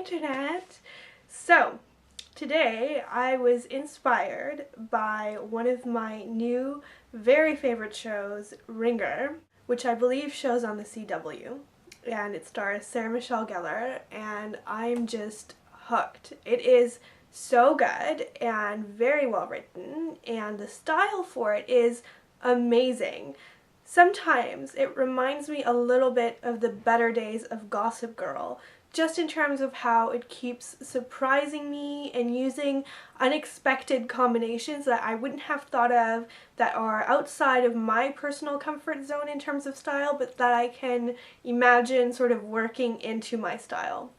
internet! So, today I was inspired by one of my new very favorite shows, Ringer, which I believe shows on the CW, and it stars Sarah Michelle Gellar, and I'm just hooked. It is so good and very well written, and the style for it is amazing. Sometimes it reminds me a little bit of the better days of Gossip Girl, just in terms of how it keeps surprising me and using unexpected combinations that I wouldn't have thought of, that are outside of my personal comfort zone in terms of style, but that I can imagine sort of working into my style.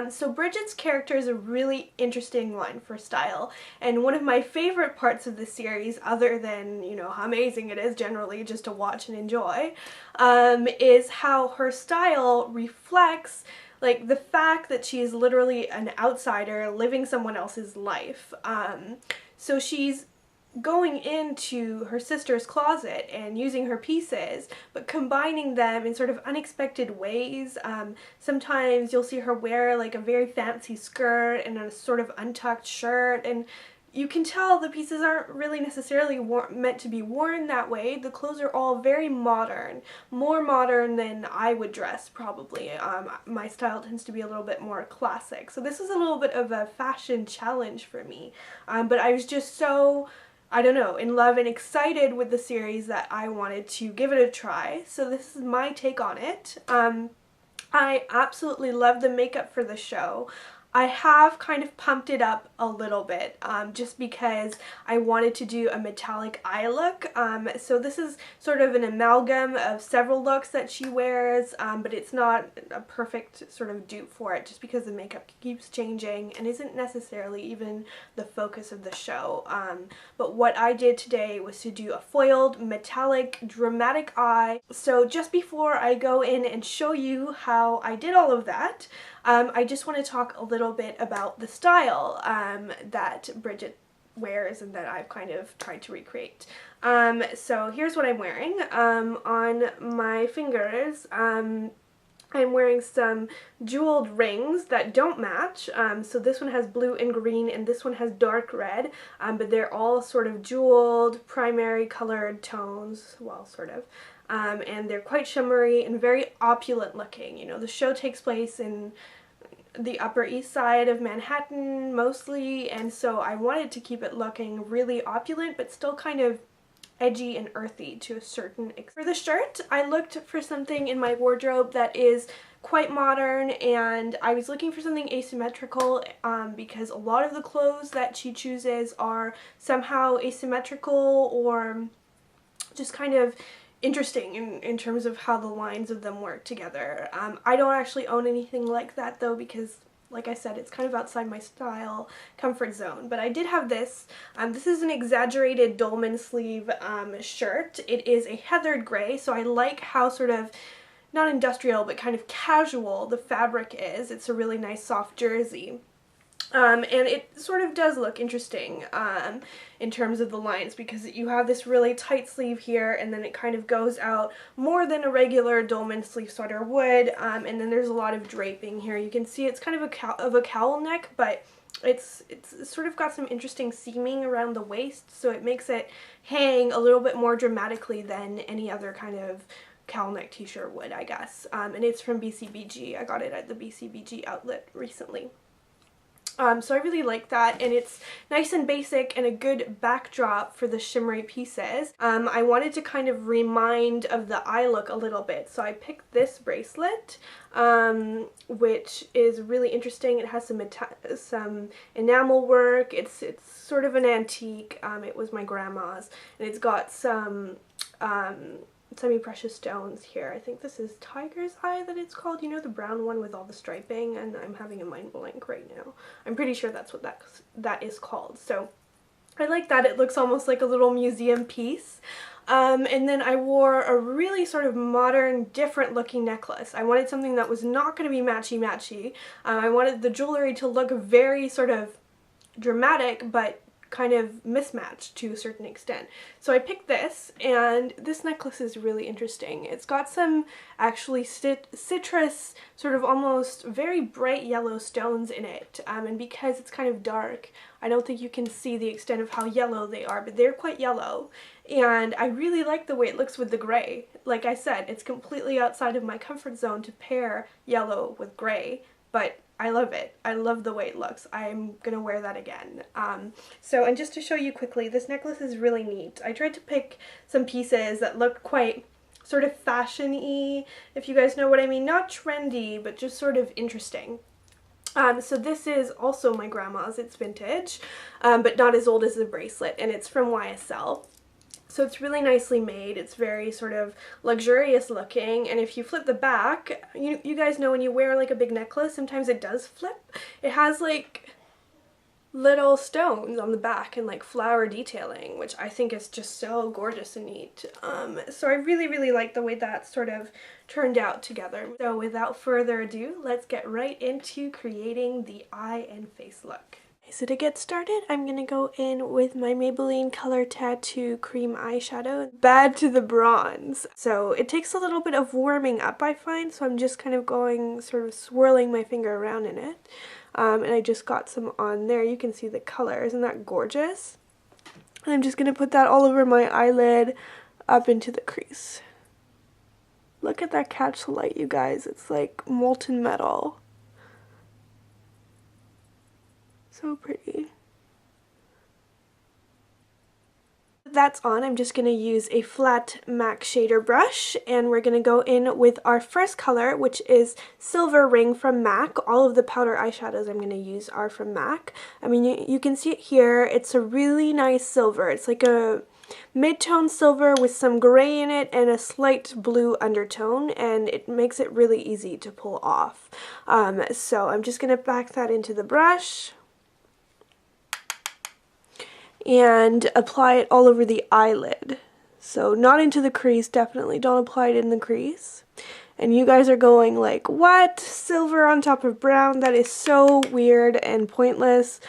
So Bridget's character is a really interesting one for style, and one of my favorite parts of the series, other than, you know, how amazing it is generally just to watch and enjoy, is how her style reflects like the fact that she is literally an outsider living someone else's life. So she's going into her sister's closet and using her pieces, but combining them in sort of unexpected ways. Sometimes you'll see her wear like a very fancy skirt and a sort of untucked shirt, and you can tell the pieces aren't really necessarily meant to be worn that way. The clothes are all very modern, more modern than I would dress probably. My style tends to be a little bit more classic, so this is a little bit of a fashion challenge for me. But I was just so, I don't know, in love and excited with the series that I wanted to give it a try. So this is my take on it. I absolutely love the makeup for the show. I have kind of pumped it up a little bit just because I wanted to do a metallic eye look. So this is sort of an amalgam of several looks that she wears, but it's not a perfect sort of dupe for it just because the makeup keeps changing and isn't necessarily even the focus of the show. But what I did today was to do a foiled metallic dramatic eye. So just before I go in and show you how I did all of that, I just want to talk a little bit about the style that Bridget wears and that I've kind of tried to recreate. So here's what I'm wearing. On my fingers, I'm wearing some jeweled rings that don't match. So this one has blue and green and this one has dark red, but they're all sort of jeweled, primary colored tones, well, sort of. And they're quite shimmery and very opulent looking. You know, the show takes place in the Upper East Side of Manhattan mostly, and so I wanted to keep it looking really opulent but still kind of edgy and earthy to a certain extent. For the shirt, I looked for something in my wardrobe that is quite modern, and I was looking for something asymmetrical because a lot of the clothes that she chooses are somehow asymmetrical or just kind of interesting in terms of how the lines of them work together. I don't actually own anything like that though, because like I said, it's kind of outside my style comfort zone. But I did have this. This is an exaggerated dolman sleeve shirt. It is a heathered gray, so I like how sort of not industrial but kind of casual the fabric is. It's a really nice soft jersey. And it sort of does look interesting in terms of the lines, because you have this really tight sleeve here and then it kind of goes out more than a regular dolman sleeve sweater would, and then there's a lot of draping here. You can see it's kind of a cowl neck, but it's sort of got some interesting seaming around the waist, so it makes it hang a little bit more dramatically than any other kind of cowl neck t-shirt would, I guess. And it's from BCBG. I got it at the BCBG outlet recently. So I really like that, and it's nice and basic and a good backdrop for the shimmery pieces. I wanted to kind of remind of the eye look a little bit, so I picked this bracelet, which is really interesting. It has some enamel work. It's sort of an antique. It was my grandma's, and it's got some semi-precious stones here. I think this is Tiger's Eye that it's called, you know, the brown one with all the striping, and I'm having a mind blank right now. I'm pretty sure that's what that is called. So I like that. It looks almost like a little museum piece. And then I wore a really sort of modern, different looking necklace. I wanted something that was not going to be matchy-matchy. I wanted the jewelry to look very sort of dramatic but kind of mismatched to a certain extent. So I picked this, and this necklace is really interesting. It's got some actually citrus, sort of almost very bright yellow stones in it, and because it's kind of dark, I don't think you can see the extent of how yellow they are, but they're quite yellow, and I really like the way it looks with the gray. Like I said, it's completely outside of my comfort zone to pair yellow with gray, but I love it. I love the way it looks. I'm gonna wear that again. And just to show you quickly, this necklace is really neat. I tried to pick some pieces that look quite sort of fashion-y, if you guys know what I mean. Not trendy, but just sort of interesting. So this is also my grandma's. It's vintage, but not as old as the bracelet, and it's from YSL. So it's really nicely made. It's very sort of luxurious looking, and if you flip the back, you guys know when you wear like a big necklace, sometimes it does flip. It has like little stones on the back and like flower detailing, which I think is just so gorgeous and neat. So I really like the way that sort of turned out together. So without further ado, let's get right into creating the eye and face look. So to get started, I'm going to go in with my Maybelline Color Tattoo Cream Eyeshadow, Bad to the Bronze. So it takes a little bit of warming up, I find, so I'm just kind of going, sort of swirling my finger around in it. And I just got some on there. You can see the color. Isn't that gorgeous? And I'm just going to put that all over my eyelid, up into the crease. Look at that catch light, you guys. It's like molten metal. So pretty. That's on. I'm just going to use a flat MAC shader brush, and we're going to go in with our first color, which is Silver Ring from MAC. All of the powder eyeshadows I'm going to use are from MAC. I mean, you can see it here. It's a really nice silver. It's like a mid-tone silver with some gray in it and a slight blue undertone, and it makes it really easy to pull off. So I'm just going to back that into the brush and apply it all over the eyelid. So not into the crease, definitely don't apply it in the crease. And you guys are going like, what? Silver on top of brown? That is so weird and pointless.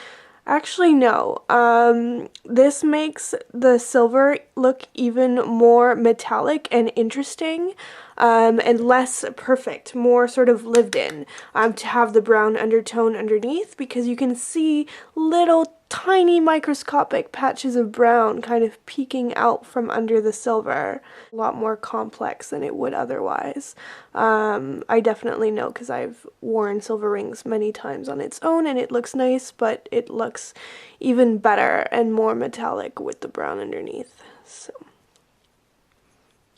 Actually, no. This makes the silver look even more metallic and interesting, and less perfect, more sort of lived in, to have the brown undertone underneath, because you can see little tiny microscopic patches of brown kind of peeking out from under the silver. A lot more complex than it would otherwise. I definitely know, because I've worn silver rings many times on its own and it looks nice, but it looks even better and more metallic with the brown underneath. So,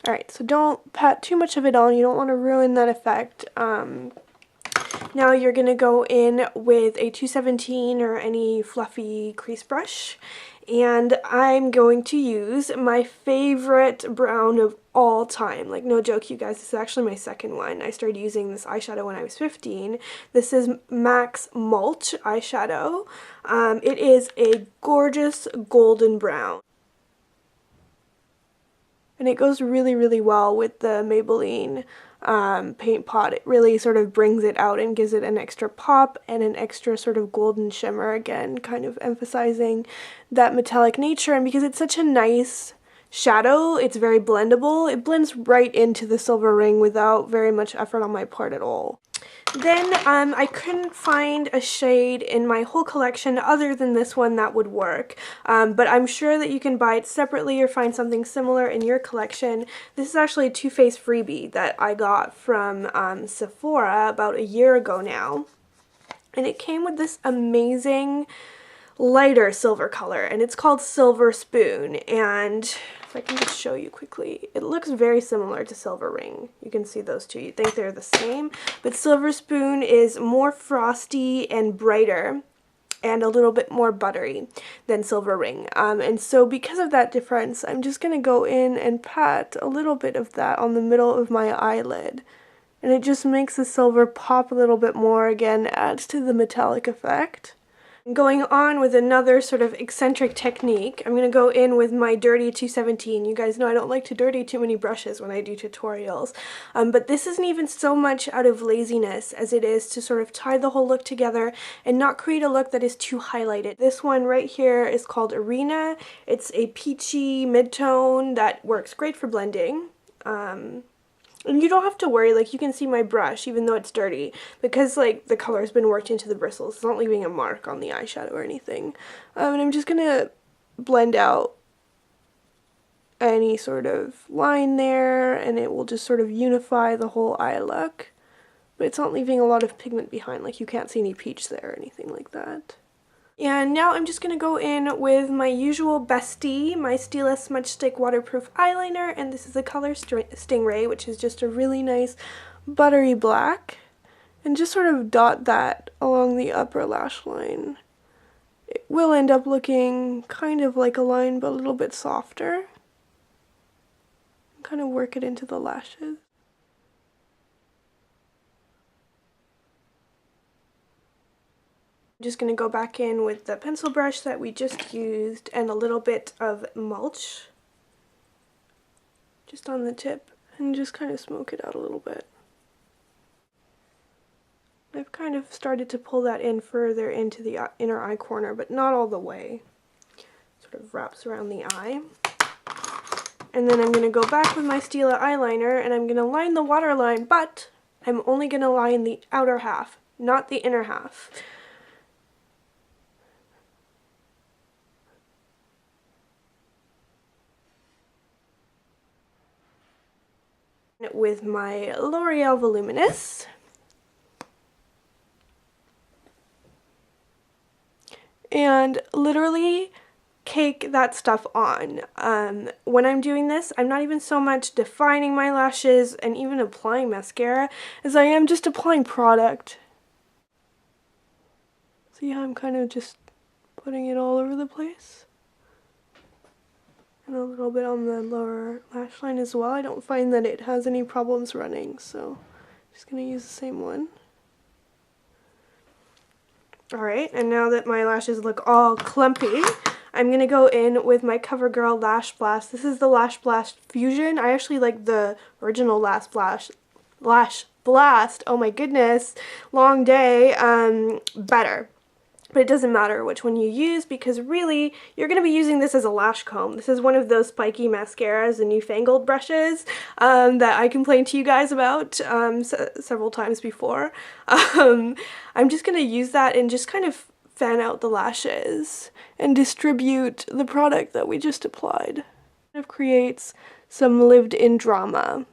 alright, so don't pat too much of it on. You don't want to ruin that effect. Now you're going to go in with a 217 or any fluffy crease brush, and I'm going to use my favorite brown of all time. Like, no joke, you guys, this is actually my second one. I started using this eyeshadow when I was 15. This is MAC's Mulch eyeshadow. It is a gorgeous golden brown, and it goes really well with the Maybelline paint pot. It really sort of brings it out and gives it an extra pop and an extra sort of golden shimmer, again kind of emphasizing that metallic nature. And because it's such a nice shadow, it's very blendable. It blends right into the silver ring without very much effort on my part at all. Then I couldn't find a shade in my whole collection other than this one that would work, but I'm sure that you can buy it separately or find something similar in your collection. This is actually a Too Faced freebie that I got from Sephora about a year ago now, and it came with this amazing lighter silver color, and it's called Silver Spoon. And if I can just show you quickly, it looks very similar to Silver Ring. You can see those two. You think they're the same, but Silver Spoon is more frosty and brighter and a little bit more buttery than Silver Ring. And so because of that difference, I'm just going to go in and pat a little bit of that on the middle of my eyelid. And it just makes the silver pop a little bit more, again, adds to the metallic effect. Going on with another sort of eccentric technique, I'm going to go in with my Dirty 217. You guys know I don't like to dirty too many brushes when I do tutorials, but this isn't even so much out of laziness as it is to sort of tie the whole look together and not create a look that is too highlighted. This one right here is called Arena. It's a peachy mid-tone that works great for blending. And you don't have to worry, like, you can see my brush even though it's dirty because, like, the color has been worked into the bristles. It's not leaving a mark on the eyeshadow or anything. And I'm just gonna blend out any sort of line there, and it will just sort of unify the whole eye look. But it's not leaving a lot of pigment behind, like you can't see any peach there or anything like that. And now I'm just going to go in with my usual bestie, my Stila Smudge Stick Waterproof Eyeliner, and this is the color Stingray, which is just a really nice buttery black, and just sort of dot that along the upper lash line. It will end up looking kind of like a line, but a little bit softer. Kind of work it into the lashes. I'm just going to go back in with the pencil brush that we just used and a little bit of mulch just on the tip and just kind of smoke it out a little bit. I've kind of started to pull that in further into the inner eye corner, but not all the way. Sort of wraps around the eye. And then I'm going to go back with my Stila eyeliner and I'm going to line the waterline, but I'm only going to line the outer half, not the inner half. With my L'Oreal Voluminous. And literally cake that stuff on. When I'm doing this, I'm not even so much defining my lashes and even applying mascara as I am just applying product. See how I'm kind of just putting it all over the place? And a little bit on the lower lash line as well. I don't find that it has any problems running, so I'm just going to use the same one. Alright, and now that my lashes look all clumpy, I'm going to go in with my Covergirl Lashblast. This is the Lashblast Fusion. I actually like the original Lashblast, oh my goodness, long day, better. But it doesn't matter which one you use because really you're going to be using this as a lash comb. This is one of those spiky mascaras and newfangled brushes that I complained to you guys about several times before. I'm just going to use that and just kind of fan out the lashes and distribute the product that we just applied. It creates some lived-in drama.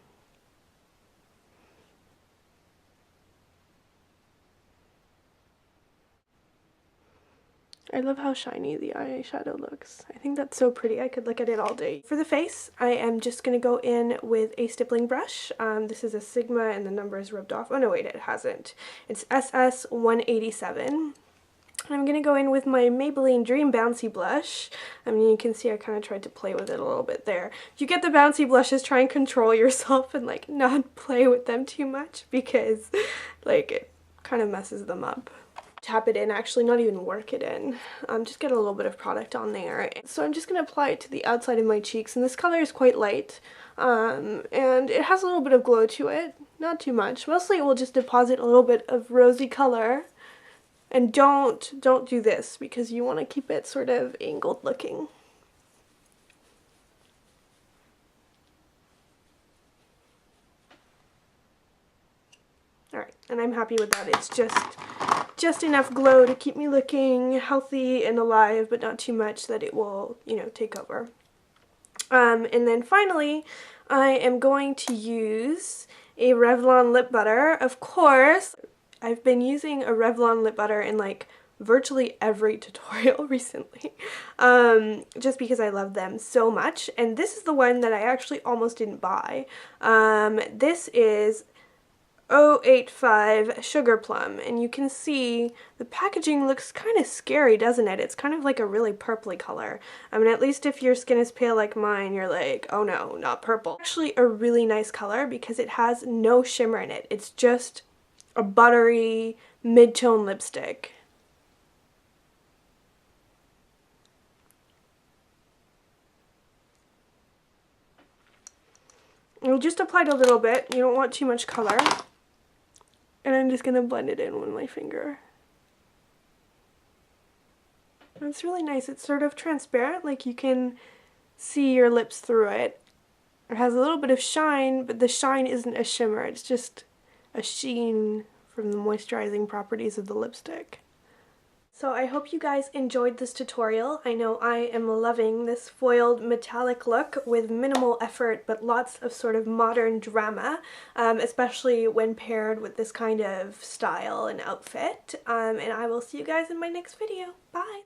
I love how shiny the eyeshadow looks. I think that's so pretty. I could look at it all day. For the face, I am just going to go in with a stippling brush. This is a Sigma and the number is rubbed off. Oh no, wait, it hasn't. It's SS187. And I'm going to go in with my Maybelline Dream Bouncy blush. I mean, you can see I kind of tried to play with it a little bit there. If you get the bouncy blushes, try and control yourself and like not play with them too much because like it kind of messes them up. Tap it in, actually not even work it in, just get a little bit of product on there. So I'm just going to apply it to the outside of my cheeks, and this color is quite light, and it has a little bit of glow to it, not too much. Mostly it will just deposit a little bit of rosy color, and don't do this because you want to keep it sort of angled looking. Alright, and I'm happy with that. It's just enough glow to keep me looking healthy and alive, but not too much that it will, you know, take over. And then finally, I am going to use a Revlon lip butter. Of course, I've been using a Revlon lip butter in like virtually every tutorial recently, just because I love them so much. And this is the one that I actually almost didn't buy. This is O85 Sugarplum, and you can see the packaging looks kind of scary, doesn't it? It's kind of like a really purpley color. I mean, at least if your skin is pale like mine, you're like, oh no, not purple. Actually a really nice color because it has no shimmer in it. It's just a buttery mid-tone lipstick. I just applied a little bit. You don't want too much color. And I'm just going to blend it in with my finger. And it's really nice. It's sort of transparent, like you can see your lips through it. It has a little bit of shine, but the shine isn't a shimmer. It's just a sheen from the moisturizing properties of the lipstick. So I hope you guys enjoyed this tutorial. I know I am loving this foiled metallic look with minimal effort but lots of sort of modern drama, especially when paired with this kind of style and outfit. And I will see you guys in my next video. Bye!